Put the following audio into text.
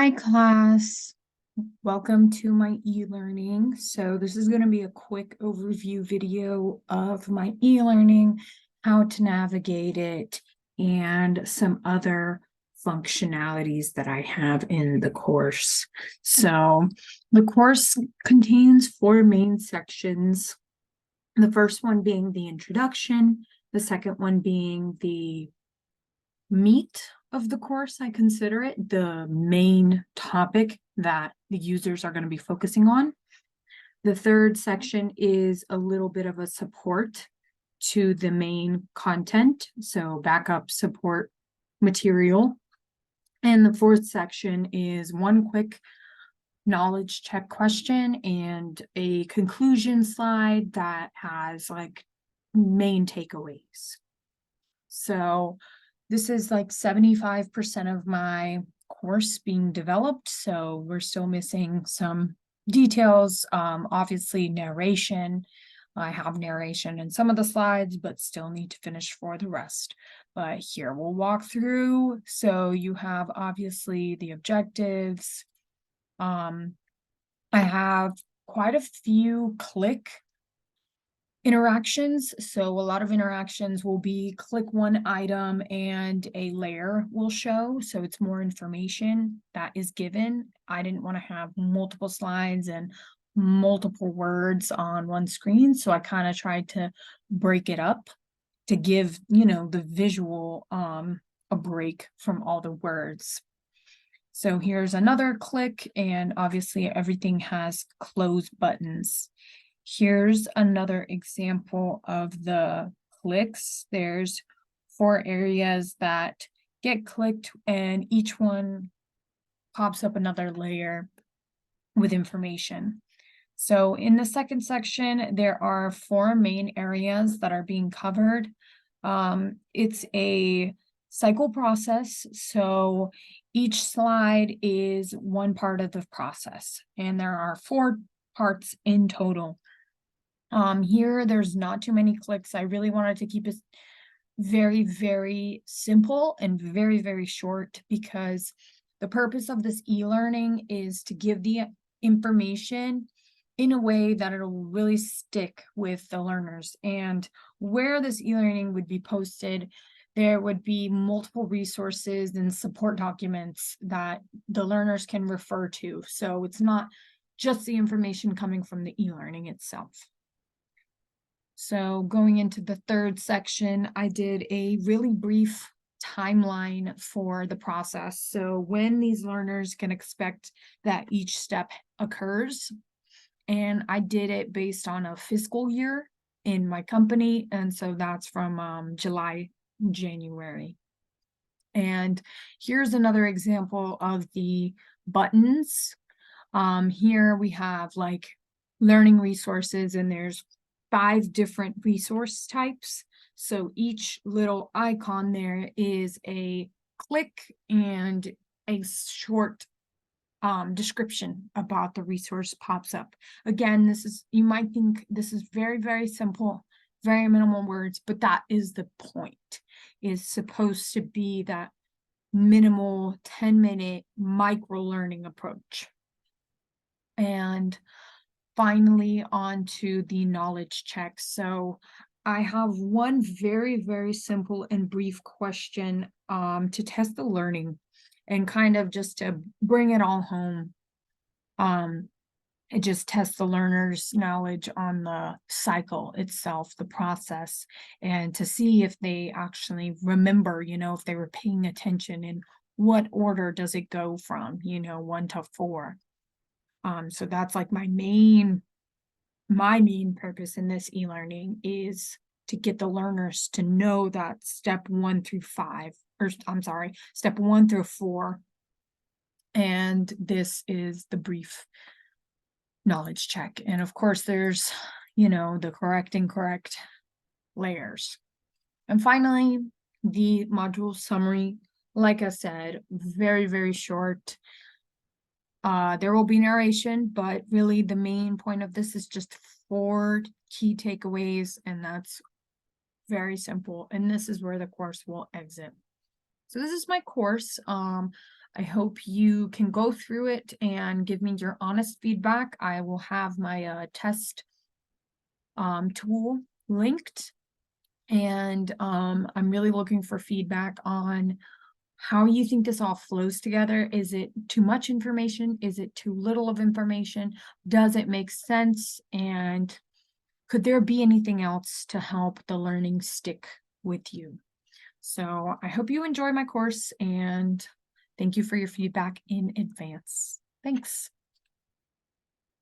Hi class, welcome to my e-learning. So this is going to be a quick overview video of my e-learning, how to navigate it, and some other functionalities that I have in the course. So the course contains 4 main sections. The first one being the introduction, the second one being the meat of the course, I consider it, the main topic that the users are going to be focusing on. The third section is a little bit of a support to the main content, so backup support material. And the fourth section is one quick knowledge check question and a conclusion slide that has like main takeaways. So this is like 75% of my course being developed, so we're still missing some details. Obviously narration. I have narration in some of the slides, but still need to finish for the rest. But here we'll walk through. So you have obviously the objectives. I have quite a few click interactions. So a lot of interactions will be click one item and a layer will show. So it's more information that is given. I didn't want to have multiple slides and multiple words on one screen. So I kind of tried to break it up to give, the visual a break from all the words. So here's another click, and obviously everything has close buttons. Here's another example of the clicks. There's 4 areas that get clicked, and each one pops up another layer with information. So in the second section, there are 4 main areas that are being covered. It's a cycle process, so each slide is one part of the process, and there are 4 parts in total. Here, there's not too many clicks. I really wanted to keep it very, very simple and very, very short, because the purpose of this e-learning is to give the information in a way that it'll really stick with the learners. And where this e-learning would be posted, there would be multiple resources and support documents that the learners can refer to. So it's not just the information coming from the e-learning itself. So going into the third section, I did a really brief timeline for the process. So when these learners can expect that each step occurs. And I did it based on a fiscal year in my company. And so that's from July, January. And here's another example of the buttons. Here we have like learning resources, and there's 5 different resource types. So each little icon there is a click and a short description about the resource pops up. Again, you might think this is very, very simple, very minimal words, but that is the point. Is supposed to be that minimal 10-minute micro learning approach. And finally, on to the knowledge check. So I have one very, very simple and brief question to test the learning and kind of just to bring it all home. It just tests the learner's knowledge on the cycle itself, the process, and to see if they actually remember, if they were paying attention, and what order does it go from, 1 to 4. So that's like my main purpose in this e-learning is to get the learners to know that step 1 through 5, or step 1 through 4. And this is the brief knowledge check. And of course there's, the correct, incorrect layers. And finally, the module summary, like I said, very, very short. There will be narration, but really the main point of this is just 4 key takeaways, and that's very simple. And this is where the course will exit. So this is my course. I hope you can go through it and give me your honest feedback. I will have my test tool linked, and I'm really looking for feedback on how you think this all flows together. Is it too much information? Is it too little of information? Does it make sense? And could there be anything else to help the learning stick with you? So I hope you enjoy my course, and thank you for your feedback in advance. Thanks.